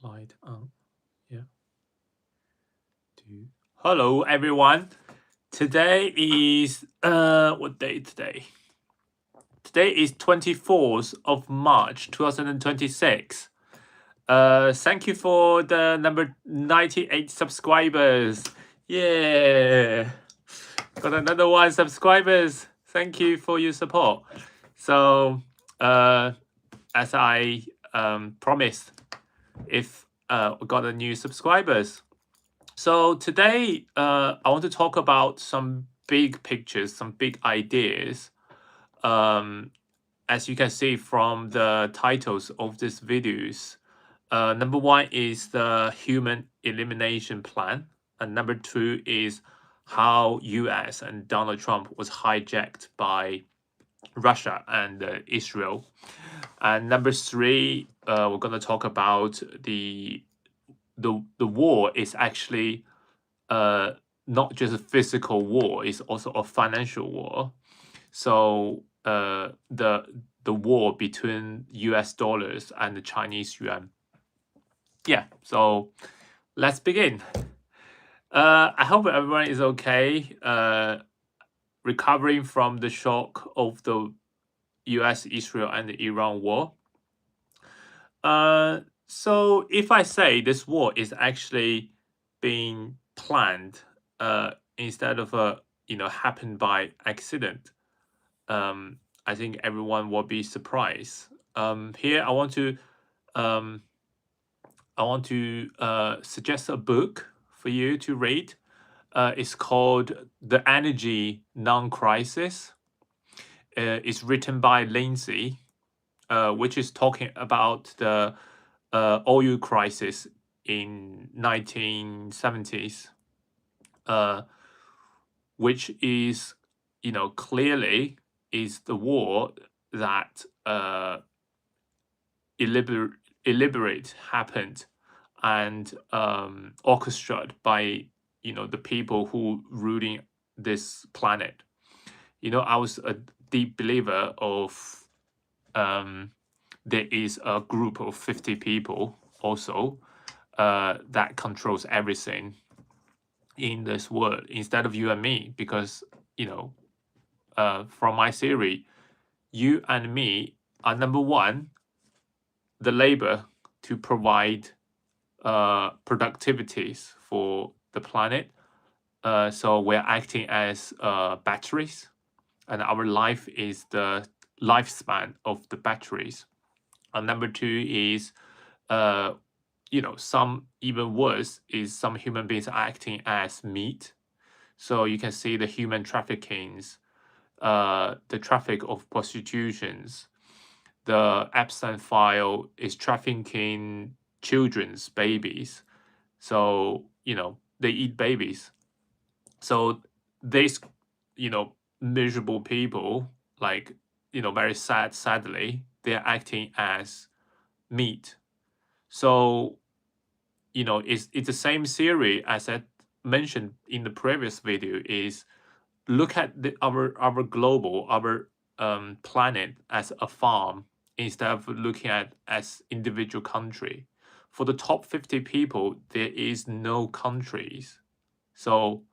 light on. Yeah. Hello everyone. Today is what day today? Today is 24th of March 2026. Thank you for the number 98 subscribers. Yeah. Got another one subscribers. Thank you for your support. So as I promised, if we got a new subscribers. So today, I want to talk about some big pictures, some big ideas. As you can see from the titles of these videos, number one is the human elimination plan, and number two is how U.S. and Donald Trump was hijacked by Russia and Israel, and number three, we're going to talk about the war is actually not just a physical war; it's also a financial war. So the war between U.S. dollars and the Chinese yuan. Yeah. So let's begin. I hope everyone is okay. Recovering from the shock of the U.S., Israel, and the Iran war. So if I say this war is actually being planned instead of happened by accident, I think everyone will be surprised. Here um, I want to suggest a book for you to read. It's called The Energy Non-Crisis. It's written by Lindsay, which is talking about the oil crisis in 1970s, which is, clearly is the war that deliberate happened and orchestrated by the people who ruling this planet. I was a deep believer of there is a group of 50 people also that controls everything in this world instead of you and me, because from my theory, you and me are number one, the labor to provide productivities for the planet. So we're acting as batteries, and our life is the lifespan of the batteries. And number two is, some even worse is some human beings are acting as meat. So you can see the human traffickings, the traffic of prostitutions. The Epstein file is trafficking children's babies. So, they eat babies. So these, miserable people, like, very sadly, they're acting as meat. So, it's the same theory as I mentioned in the previous video, is look at our global, our planet as a farm instead of looking at as individual country. For the top 50 people, there is no countries. So,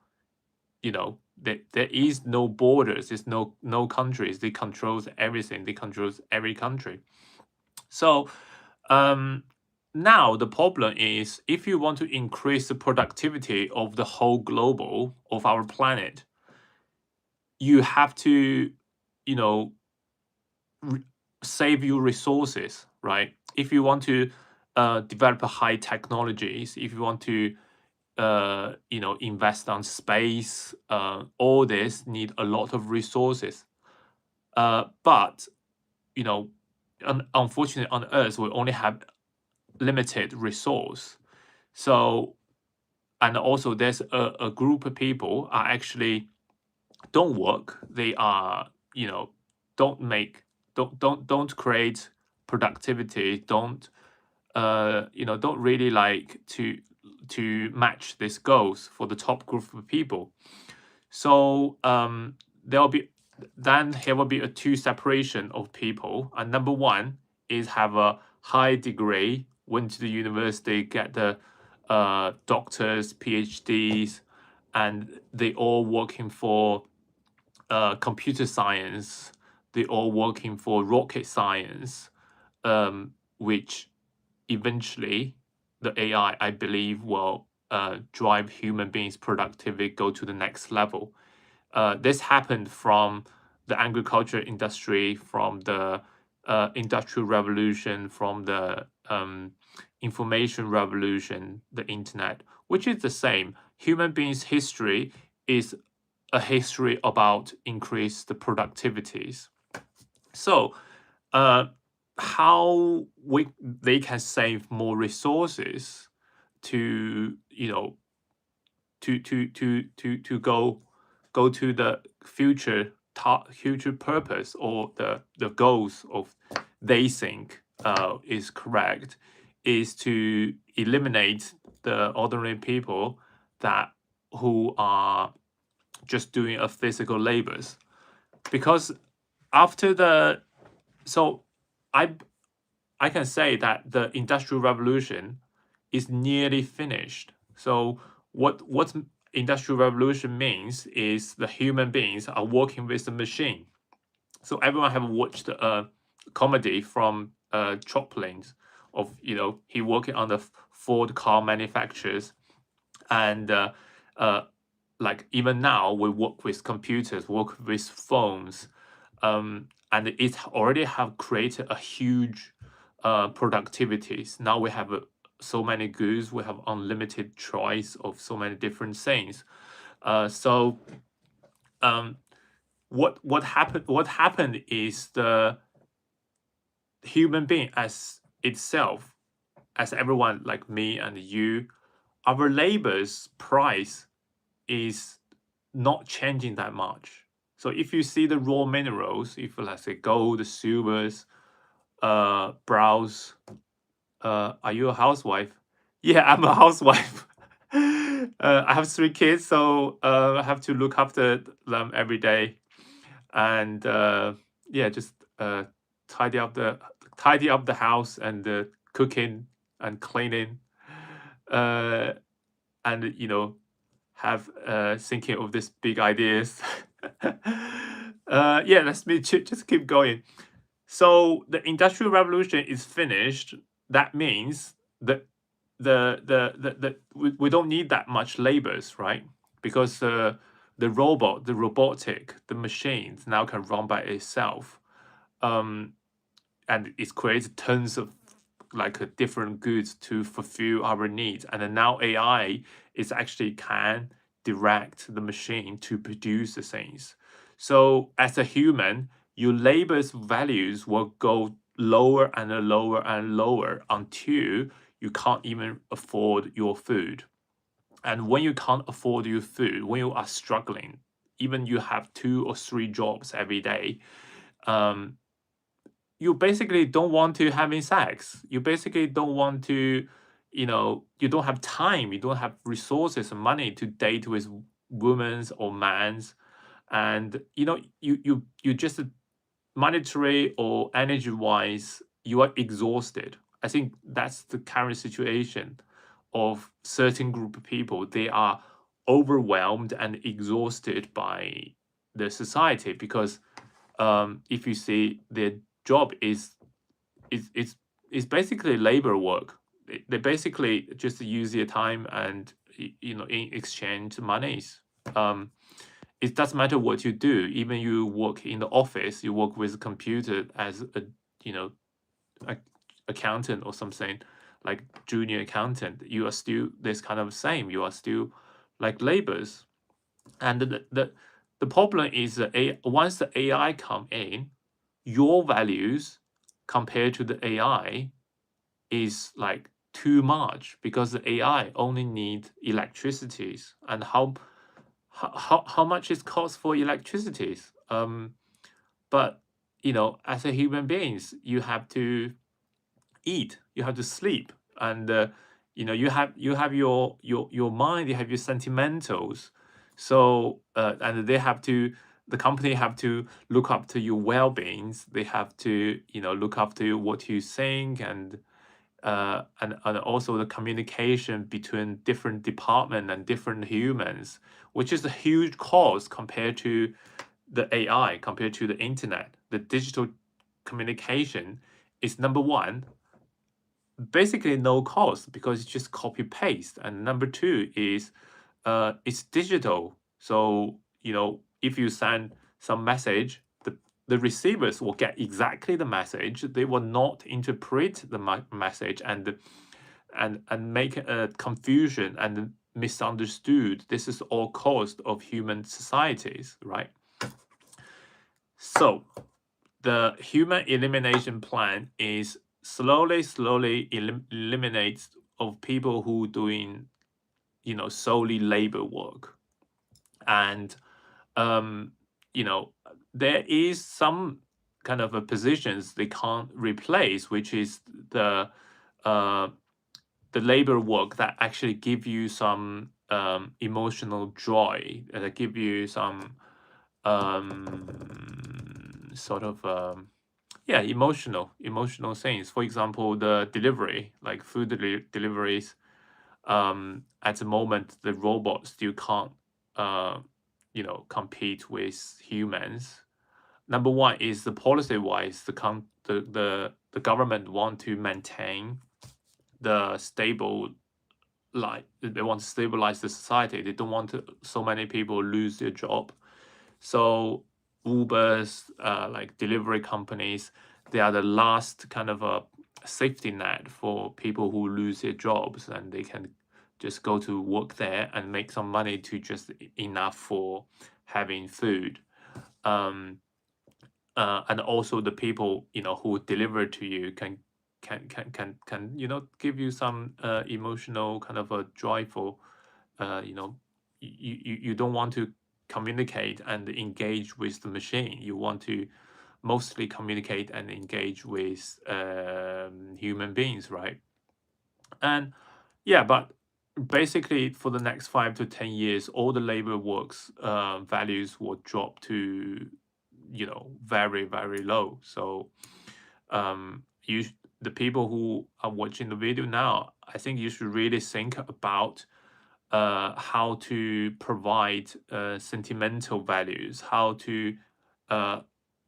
there is no borders, there's no countries. They controls everything. They controls every country. So now the problem is, if you want to increase the productivity of the whole global of our planet, you have to, save your resources, right? If you want to develop high technologies, if you want to invest on space, all this need a lot of resources. But unfortunately, on Earth we only have limited resource. So, and also there's a group of people are actually don't work. They are don't create productivity. Don't really like to match these goals for the top group of people. So there will be a two separation of people. And number one is have a high degree went to the university, get the doctors, PhDs, and they all working for computer science. They all working for rocket science, which eventually the AI, I believe, will drive human beings' productivity go to the next level. This happened from the agriculture industry, from the industrial revolution, from the information revolution, the internet, which is the same. Human beings' history is a history about increased productivities. So, how they can save more resources to to go to the future purpose, or the goals of they think is correct, is to eliminate the ordinary people that who are just doing a physical labors. Because after the so I I can say that the industrial revolution is nearly finished. So what industrial revolution means is the human beings are working with the machine. So everyone have watched a comedy from Choplin's of he working on the Ford car manufacturers, and like even now we work with computers, work with phones, and it already have created a huge productivities. Now we have so many goods, we have unlimited choice of so many different things. So what happened is the human being as itself, as everyone like me and you, our labor's price is not changing that much. So if you see the raw minerals, if let's say gold, silvers, browse, are you a housewife? Yeah, I'm a housewife. I have 3 kids, so I have to look after them every day, and yeah, just tidy up the house, and cooking and cleaning, and have thinking of these big ideas. Yeah, let's just keep going. So the industrial revolution is finished. That means that we don't need that much labors, right? Because the robotic, the machines now can run by itself, and it creates tons of like different goods to fulfill our needs. And then now AI is actually can direct the machine to produce the things. So as a human, your labor's values will go lower and lower and lower until you can't even afford your food. And when you can't afford your food, when you are struggling, even you have 2 or 3 jobs every day, um, you basically don't want to having sex. You basically don't want to, you don't have time, you don't have resources and money to date with women's or man's, and you just monetary or energy wise, you are exhausted. I think that's the current situation of certain group of people. They are overwhelmed and exhausted by the society, because if you see their job is basically labor work. They basically just use their time and in exchange monies. It doesn't matter what you do. Even you work in the office, you work with a computer as a you know a, accountant or something, like junior accountant. You are still this kind of same. You are still like labors, and the problem is that once the AI come in, your values compared to the AI is like too much, because the AI only need electricities, and how much it costs for electricities. But as a human beings, you have to eat, you have to sleep, and you have your mind, you have your sentimentals. So and the company have to look up to your well-beings. They have to look up to what you think, and and also the communication between different department and different humans, which is a huge cost compared to the AI, compared to the internet. The digital communication is number one, basically no cost because it's just copy paste, and number two is it's digital. So if you send some message, the receivers will get exactly the message. They will not interpret the message and make a confusion and misunderstood. This is all cost of human societies, right? So the human elimination plan is slowly eliminates of people who doing solely labor work. And there is some kind of a positions they can't replace, which is the labor work that actually give you some emotional joy, that give you some sort of emotional things. For example, the delivery, like food deliveries. At the moment, the robots still can't compete with humans. Number one is the policy wise, the government want to maintain the stable, like they want to stabilize the society. They don't want so many people lose their job. So Ubers, like delivery companies, they are the last kind of a safety net for people who lose their jobs, and they can just go to work there and make some money to just enough for having food. And also the people who deliver to you can give you some emotional kind of a joyful. You don't want to communicate and engage with the machine. You want to mostly communicate and engage with human beings, right? And yeah, but basically for the next 5 to 10 years, all the labor works values will drop to very, very low. So the people who are watching the video now, I think you should really think about how to provide sentimental values, how to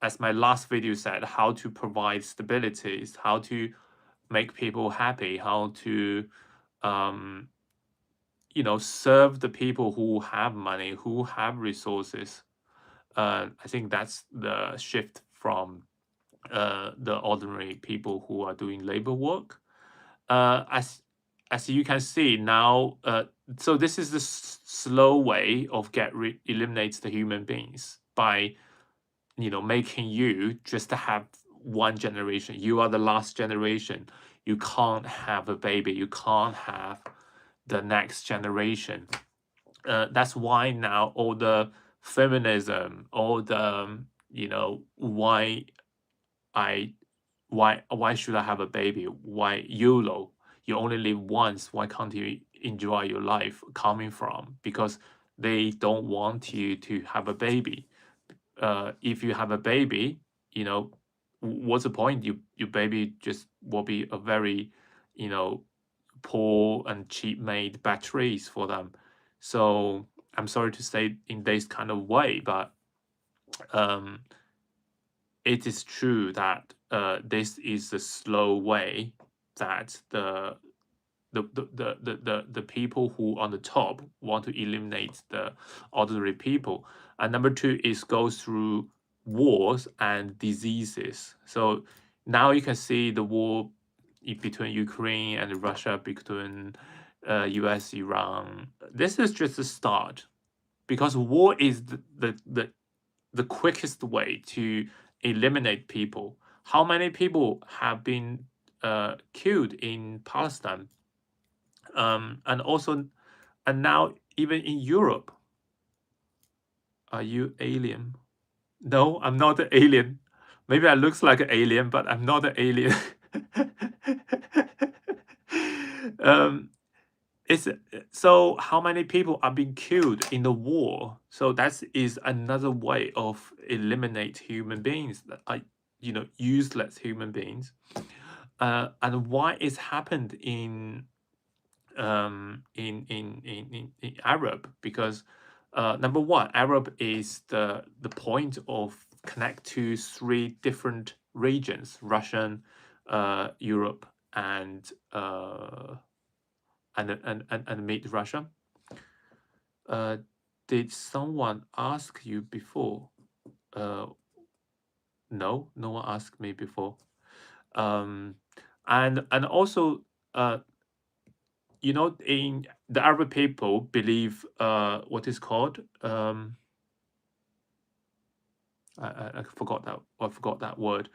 as my last video said, how to provide stabilities, how to make people happy, how to serve the people who have money, who have resources. I think that's the shift from the ordinary people who are doing labor work. As you can see now, so this is the slow way of eliminates the human beings by making you just to have one generation. You are the last generation. You can't have a baby. You can't have the next generation. That's why now all the feminism, all the why I why should I have a baby? Why YOLO? You only live once. Why can't you enjoy your life? Coming from because they don't want you to have a baby. If you have a baby, what's the point? Your baby just will be a very, poor and cheap made batteries for them. So I'm sorry to say in this kind of way, but it is true that this is the slow way that the people who on the top want to eliminate the ordinary people. And number two is go through wars and diseases. So now you can see the war between Ukraine and Russia, between US, Iran. This is just a start because war is the quickest way to eliminate people. How many people have been killed in Palestine? And now even in Europe. Are you alien? No, I'm not an alien. Maybe I looks like an alien, but I'm not an alien. It's so how many people are being killed in the war? So that is another way of eliminate human beings that are useless human beings. and why it's happened in Arab, because number one, Arab is the point of connect to three different regions: Russian, Europe, and mid Russia. Did someone ask you before? No, no one asked me before. And also, in the Arab people believe what is called I forgot that word.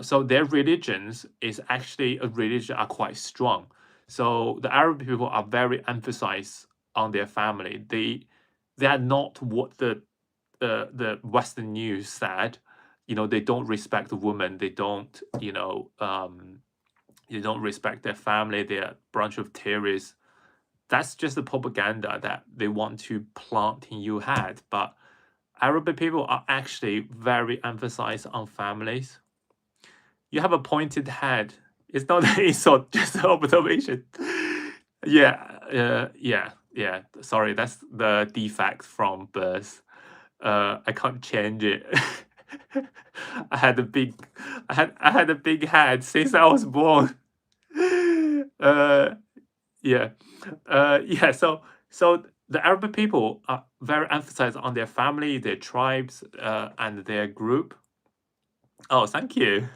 So their religions is actually a religion are quite strong. So the Arab people are very emphasized on their family. They are not what the Western news said. They don't respect the woman. They don't they don't respect their family. They're a bunch of terrorists. That's just the propaganda that they want to plant in your head. But Arabic people are actually very emphasized on families. You have a pointed head. It's not an insult, just an observation. Yeah. Sorry, that's the defect from birth. I can't change it. I had a big, I had a big head since I was born. Uh, yeah, yeah. So the Arab people are very emphasized on their family, their tribes, and their group. Oh, thank you.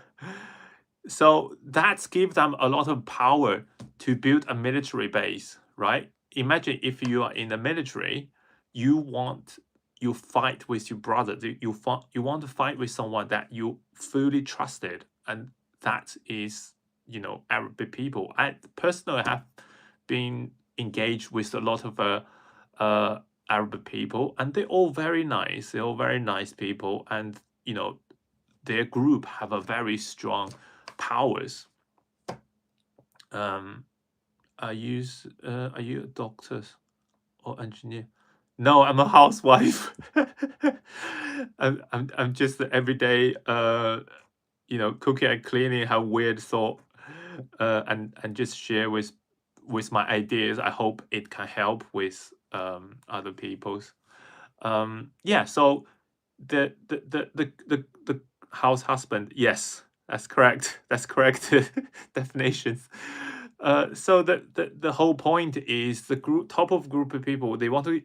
So that gives them a lot of power to build a military base, right? Imagine if you are in the military, you fight with your brother. You want to fight with someone that you fully trusted, and that is Arabic people. I personally have been engaged with a lot of Arab people, and they're all very nice. They're all very nice people, and their group have a very strong powers. Are you a doctor or engineer? No, I'm a housewife. I'm just the everyday cooking and cleaning, have weird thought, and just share with my ideas. I hope it can help with other people's. Yeah, so the house husband, yes, that's correct. That's correct definitions. So the whole point is the top of group of people, they want to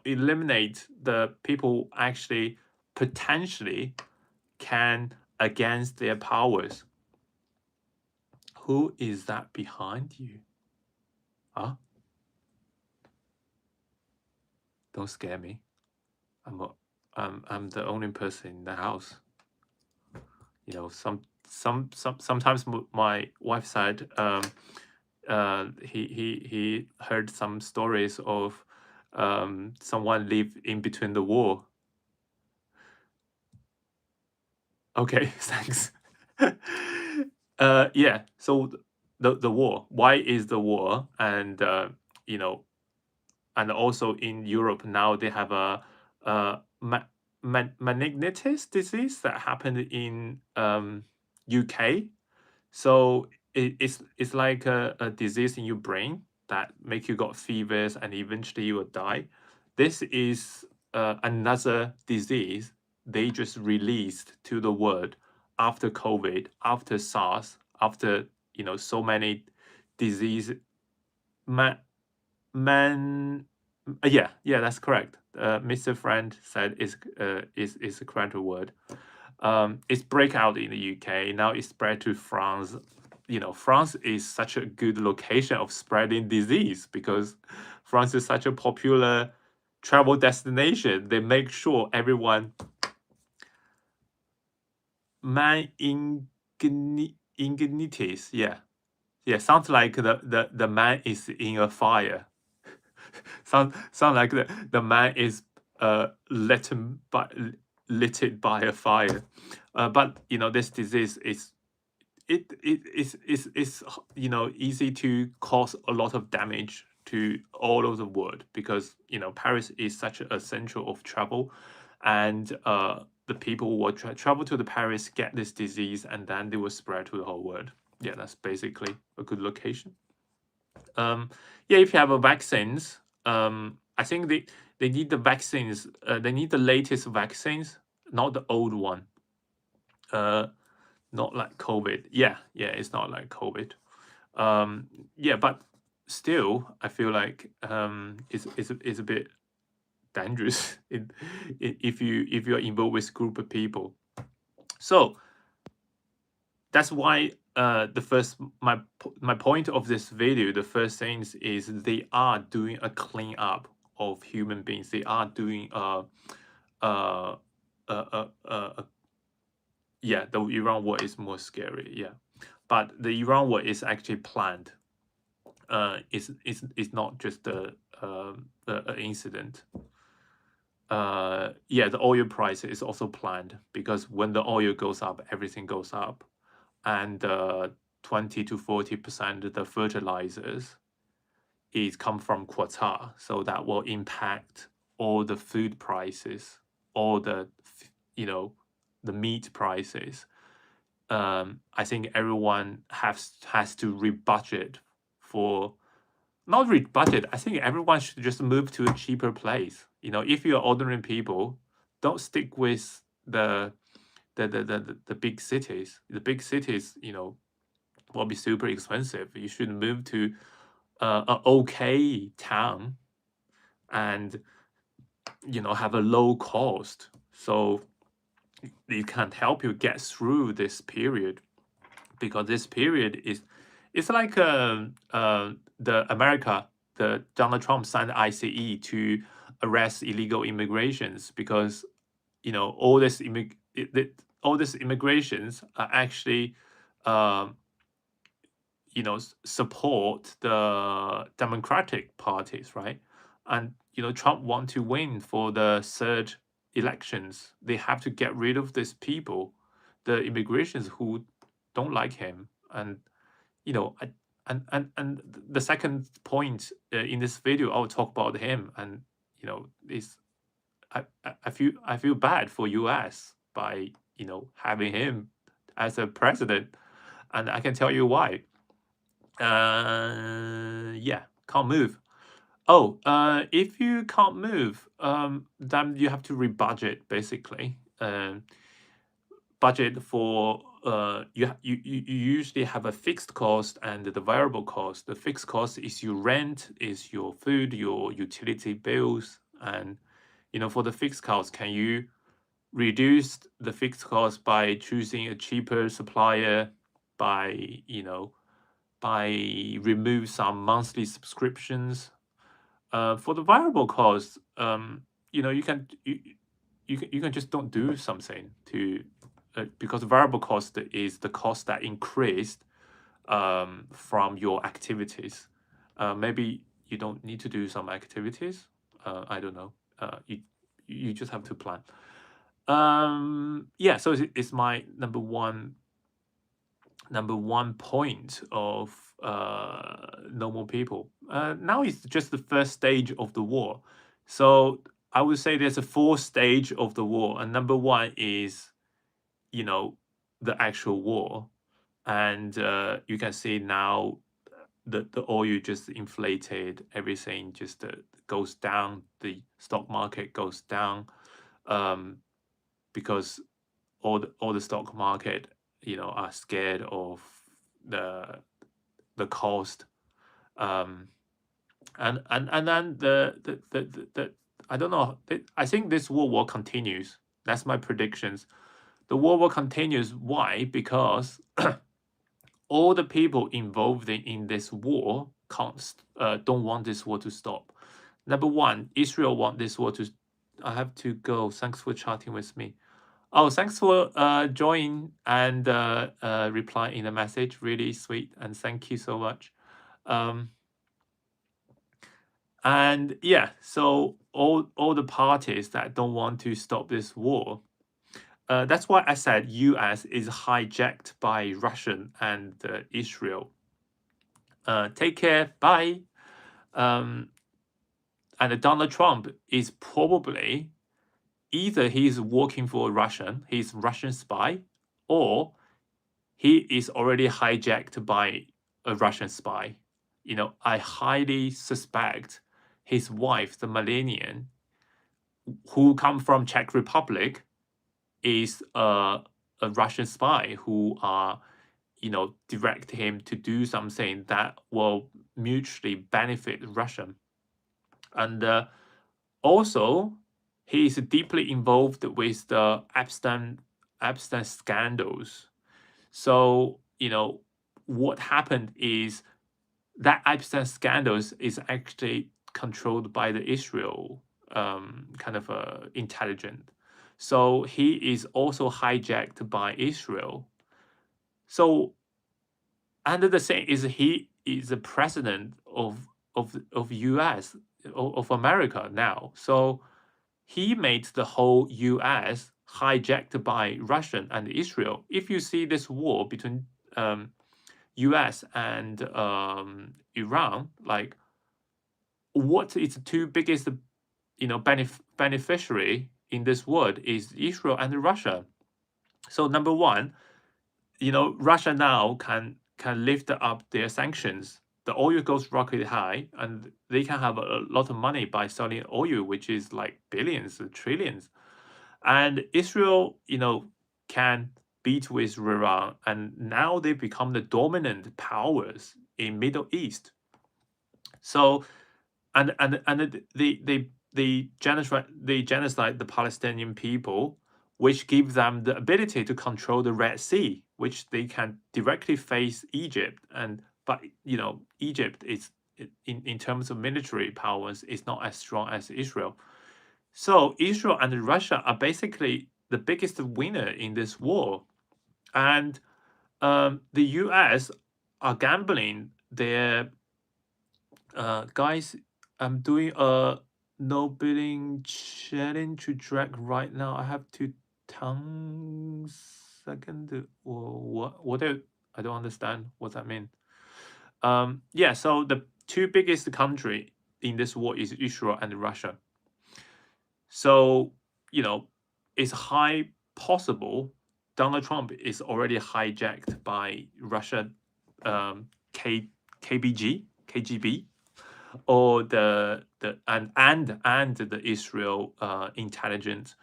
eliminate the people actually potentially can against their powers. Who is that behind you? Huh? Don't scare me. I'm the only person in the house. Sometimes my wife said he heard some stories of someone live in between the wall. Okay, thanks. Yeah. So the war. Why is the war? And and also in Europe now they have a meningitis disease that happened in UK. So it's like a disease in your brain that make you got fevers and eventually you will die. This is another disease they just released to the world after COVID, after SARS, after so many disease. Man, man, yeah, that's correct. Mr. Friend said is the correct word. It's breakout in the UK. Now it's spread to France. France is such a good location of spreading disease because France is such a popular travel destination. They make sure everyone meningitis. Yeah, sounds like the man is in a fire. sound like the man is lit by a fire. But this disease is easy to cause a lot of damage to all over the world because Paris is such a central of travel, and the people will travel to the Paris, get this disease, and then they will spread to the whole world. yeah, that's basically a good location. Yeah, if you have a vaccines, I think they need the vaccines. They need the latest vaccines, not the old one. Uh, not like COVID. Yeah, yeah, it's not like COVID. Yeah, but still, I feel like it's a bit dangerous if you're involved with group of people. So that's why the first my point of this video, the first things is they are doing a clean up of human beings. They are doing uh, yeah, the Iran war is more scary. Yeah, but the Iran war is actually planned. It's not just a incident. Yeah, the oil price is also planned because when the oil goes up, everything goes up, and 20 to 40% of the fertilizers is come from Qatar, so that will impact all the food prices, all the the meat prices. I think everyone has to rebudget for not rebudget. I think everyone should just move to a cheaper place. If you're ordinary people, don't stick with the big cities. The big cities, will be super expensive. You should move to an okay town and have a low cost, so it can help you get through this period, because this period is it's like the America, the Donald Trump signed ICE to arrest illegal immigrations, because all all these immigrations are actually um, support the Democratic parties, right? And Trump want to win for the third elections. They have to get rid of these people, the immigrations who don't like him. And I, and the second point in this video, I'll talk about him. And is I feel bad for US by having him as a president, and I can tell you why. Yeah, can't move. Oh, if you can't move, then you have to rebudget basically. Budget for you usually have a fixed cost and the variable cost. The fixed cost is your rent, is your food, your utility bills, and for the fixed cost, can you reduce the fixed cost by choosing a cheaper supplier, by by remove some monthly subscriptions. For the variable cost, you can just don't do something to because variable cost is the cost that increased from your activities. Maybe you don't need to do some activities. I don't know. You just have to plan. Yeah, so it's my number one point of normal people. Now it's just the first stage of the war. So I would say there's a fourth stage of the war, and number one is, the actual war. And you can see now the oil just inflated, everything just goes down, the stock market goes down, because all the stock market are scared of the cost, um and then the I don't know, I think this war continues. That's my predictions. The war continues. Why? Because all the people involved in this war don't want this war to stop. Number one, Israel want this war to. I have to go. Thanks for chatting with me. Oh, thanks for joining and replying in the message. Really sweet, and thank you so much. Um, and yeah, so all the parties that don't want to stop this war. That's why I said U.S. is hijacked by Russian and Israel. Take care. Bye. Um, and Donald Trump is probably either he's working for Russian, he's Russian spy, or he is already hijacked by a Russian spy. I highly suspect his wife, the Millennium, who come from Czech Republic, is a Russian spy who direct him to do something that will mutually benefit Russia. And also, he is deeply involved with the Epstein scandals. So, what happened is that Epstein scandals is actually controlled by the Israel kind of intelligence. So he is also hijacked by Israel. So, and the thing is, he is the president of US of America now. So he made the whole US hijacked by Russia and Israel. If you see this war between US and Iran, like, what is the two biggest beneficiary in this world is Israel and Russia. So number one, Russia now can lift up their sanctions. The oil goes rocket high, and they can have a lot of money by selling oil, which is like billions, trillions. And Israel, can beat with Iran, and now they become the dominant powers in Middle East. So, and they genocide the Palestinian people, which gives them the ability to control the Red Sea, which they can directly face Egypt. But Egypt is in terms of military powers is not as strong as Israel. So Israel and Russia are basically the biggest winner in this war, and the U.S. are gambling their guys. I'm doing a no bidding challenge to drag right now. I have to 10 second. What I don't understand what that means. Yeah, so the two biggest country in this war is Israel and Russia. So, it's high possible Donald Trump is already hijacked by Russia KGB, or the and the Israel intelligence.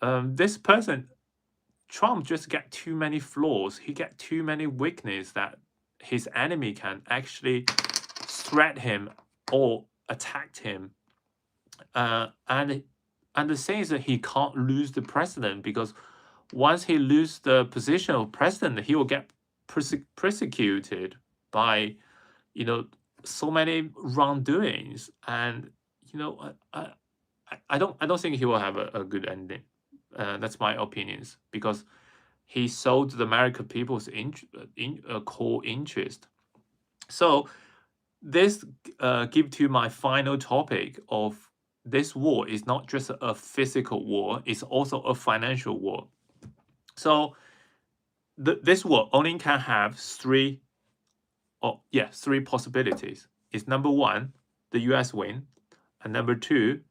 This person, Trump, just get too many flaws. He get too many weaknesses that his enemy can actually threat him or attack him. And the thing is that he can't lose the president, because once he loses the position of president, he will get persecuted by so many wrongdoings. And I don't think he will have a good ending. That's my opinions, because he sold the American people's core interest. So this give to my final topic of this war is not just a physical war, it's also a financial war. So this war only can have three possibilities. Is number one, the US win, and number two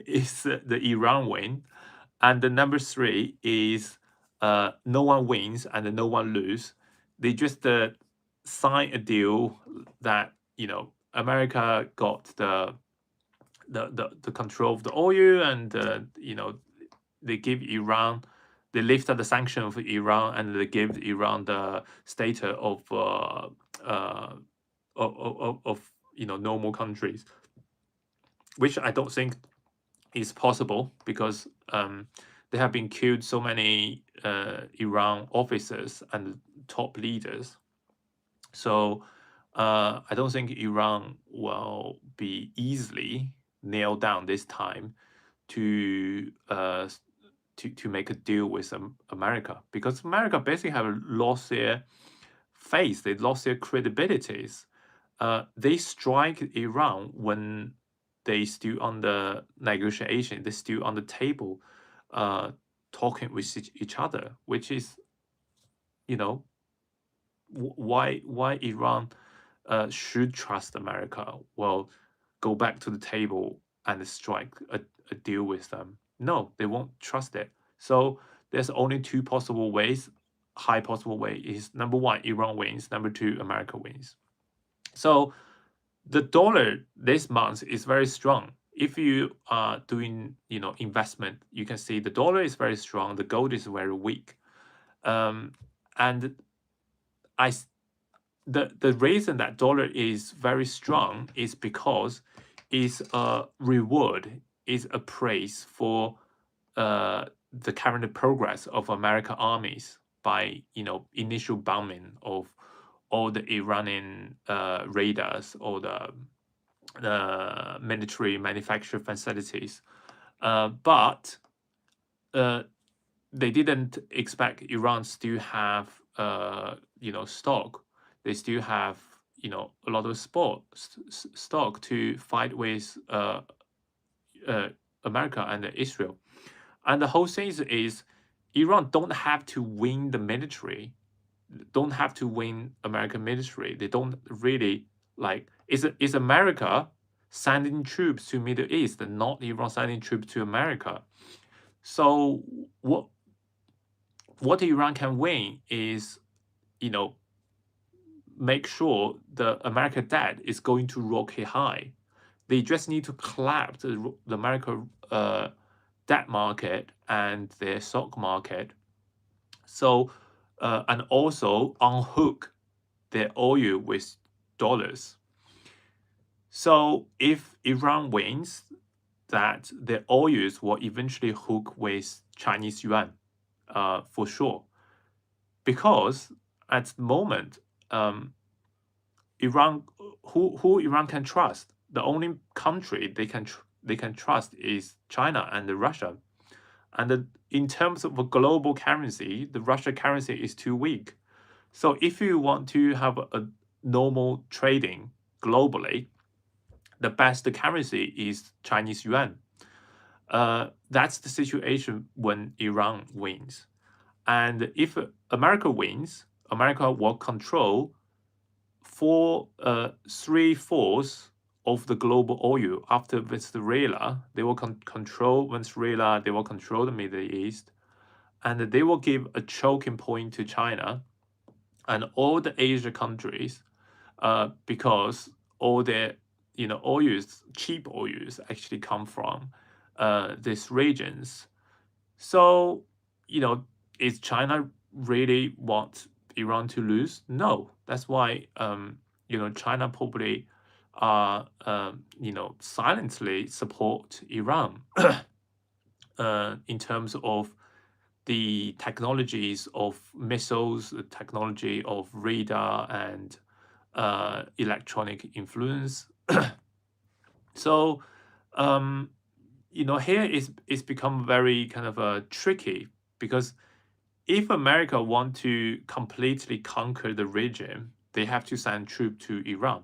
is the Iran win, and the number three is no one wins and no one lose. They just sign a deal that America got the control of the oil, and they give Iran, they lift up the sanction of Iran, and they give Iran the status of normal countries, which I don't think is possible, because there have been killed so many Iran officers and top leaders. So I don't think Iran will be easily nailed down this time to make a deal with America, because America basically have lost their face, they lost their credibilities. They strike Iran when they still on the negotiation, they still on the table, talking with each other, which is, why Iran should trust America. Well, go back to the table and strike a deal with them. No, they won't trust it. So there's only two possible ways. high possible way is number one, Iran wins, number two, America wins. So the dollar this month is very strong. If you are doing, investment, you can see the dollar is very strong, the gold is very weak. And I the reason that dollar is very strong is because it's a reward, is a praise for the current progress of American armies by initial bombing of all the Iranian radars or the military manufacture facilities. But they didn't expect Iran still have stock. They still have a lot of stock to fight with America and Israel. And the whole thing is Iran don't have to win the military, don't have to win American military. They don't really is America sending troops to Middle East and not Iran sending troops to America. So what Iran can win is, make sure the American debt is going to rocket high. They just need to collapse the American debt market and their stock market. So and also unhook their oil with dollars. So if Iran wins, that their oils will eventually hook with Chinese yuan, for sure. Because at the moment, Iran, who Iran can trust, the only country they can trust is China and Russia. And in terms of a global currency, the Russia currency is too weak. So if you want to have a normal trading globally, the best currency is Chinese yuan. That's the situation when Iran wins. And if America wins, America will control 3/4 of the global oil. After Venezuela, they will control Venezuela, they will control the Middle East, and they will give a choking point to China and all the Asia countries, because all their oils, cheap oils, actually come from these regions. So is China really want Iran to lose? No. That's why China probably silently support Iran in terms of the technologies of missiles, the technology of radar and electronic influence. So here it's become very kind of tricky, because if America want to completely conquer the region, they have to send troops to Iran.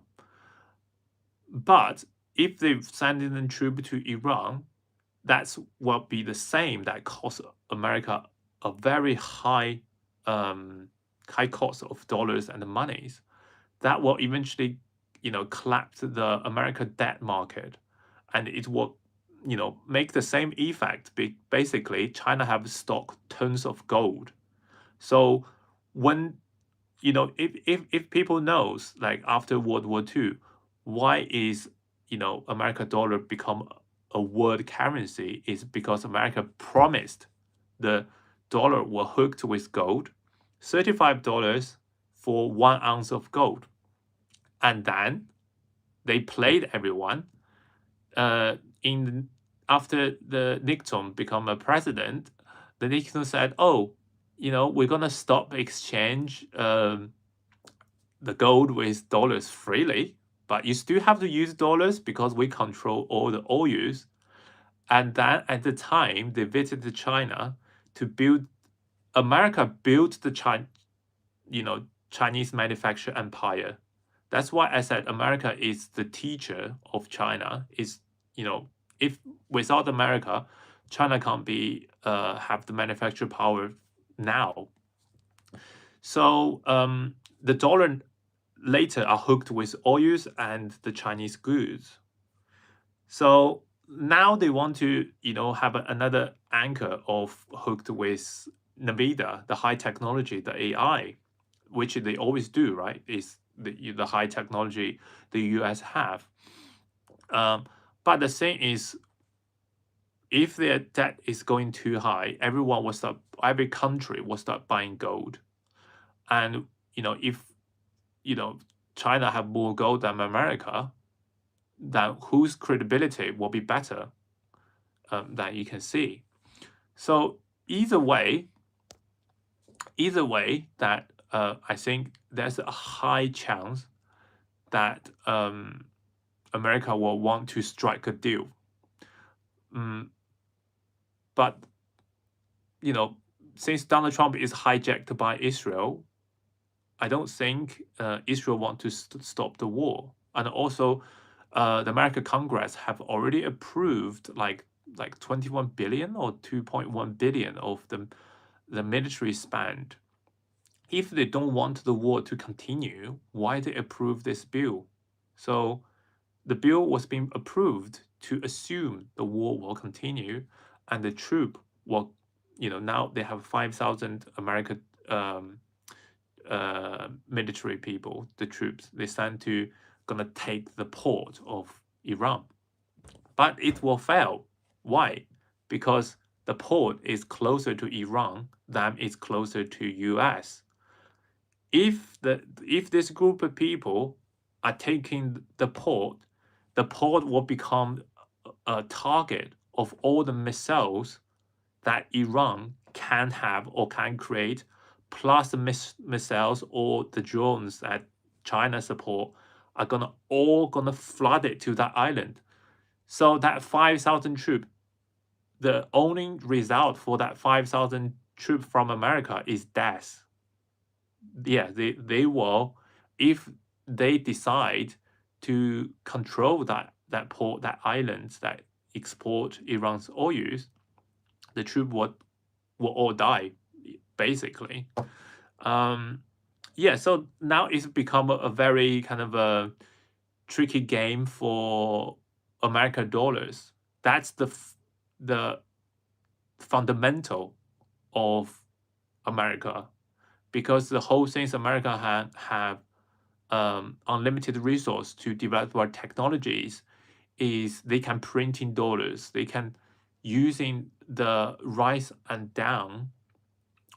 But if they send in troops to Iran, that's will be the same that costs America a very high cost of dollars and monies. That will eventually collapse the American debt market, and it will make the same effect. Basically, China have stock tons of gold. So when if people knows, like after World War II, why is America dollar become a world currency, is because America promised the dollar were hooked with gold, $35 for 1 ounce of gold, and then they played everyone. After the Nixon become a president, the Nixon said, "Oh, we're gonna stop exchange the gold with dollars freely, but you still have to use dollars because we control all the oils." And then at the time they visited China to build, America built the Chinese manufacture empire. That's why I said America is the teacher of China. Is if without America, China can't be have the manufacture power now. So the dollar later are hooked with oils and the Chinese goods. So now they want to have another anchor of hooked with NVIDIA, the high technology, the AI, which they always do, right? Is the high technology the US have. But the thing is, if their debt is going too high, every country will start buying gold. And if China have more gold than America, then whose credibility will be better than you can see. So either way, that I think there's a high chance that America will want to strike a deal. But since Donald Trump is hijacked by Israel, I don't think Israel want to stop the war. And also, the American Congress have already approved like 21 billion or 2.1 billion of the military spend. If they don't want the war to continue, why they approve this bill? So the bill was being approved to assume the war will continue, and the troop will, now they have 5,000 American military people, the troops. They stand to gonna take the port of Iran, but it will fail. Why? Because the port is closer to Iran than it's closer to US. If this group of people are taking the port will become a target of all the missiles that Iran can have or can create, plus the missiles or the drones that China support are all gonna flood it to that island. So that 5,000 troop, the only result for that 5,000 troop from America is death. Yeah, they will, if they decide to control that port, that island that export Iran's oils, the troop will all die, basically. Yeah, so now it's become a very kind of a tricky game for American dollars. That's the fundamental of America, because the whole thing is America have unlimited resource to develop our technologies. Is they can print in dollars. They can, using the rise and down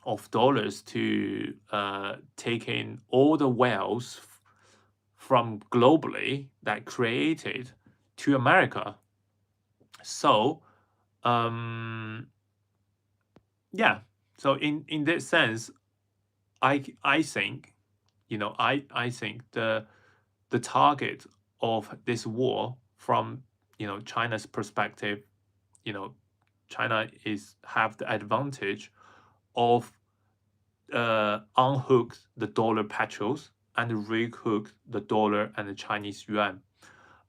of dollars, to take in all the wealth from globally that created to America. So yeah, so in that sense, I think I think the target of this war from China's perspective, China have the advantage of unhook the dollar petals and rehook the dollar and the Chinese yuan.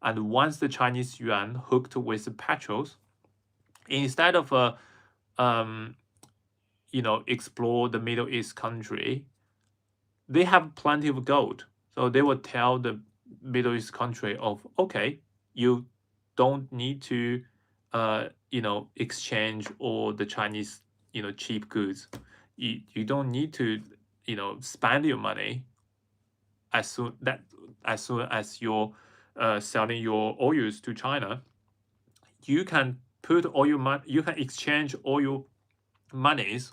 And once the Chinese yuan hooked with the petals, instead of explore the Middle East country, they have plenty of gold. So they will tell the Middle East country of, okay, you don't need to exchange all the Chinese cheap goods. You don't need to spend your money as soon as you're selling your oils to China. You can put all your money, you can exchange all your monies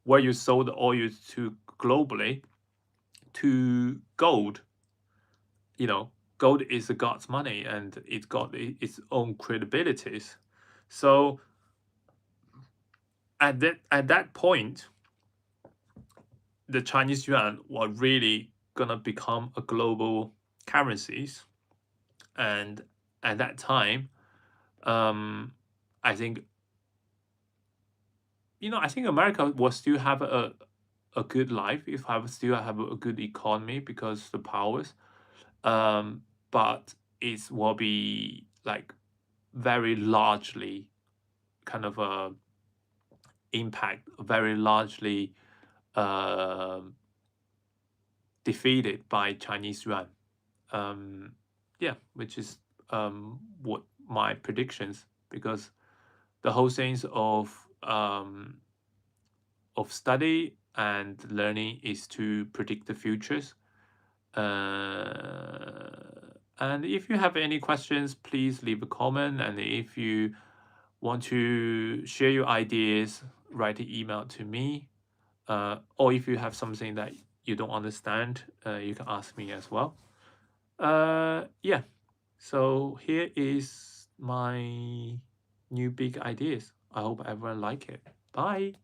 where you sold the oils to globally to gold. Gold is the God's money, and it's got its own credibilities. So at that point, the Chinese yuan were really gonna become a global currencies, and at that time, I think I think America will still have a good life, if still have a good economy, because the powers, but it will be like very largely kind of a impact, very largely defeated by Chinese yuan. Yeah, which is what my predictions, because the whole things of of study and learning is to predict the futures. And if you have any questions, please leave a comment. And if you want to share your ideas, write an email to me. Or if you have something that you don't understand, you can ask me as well. Yeah. So here is my new big ideas. I hope everyone like it. Bye.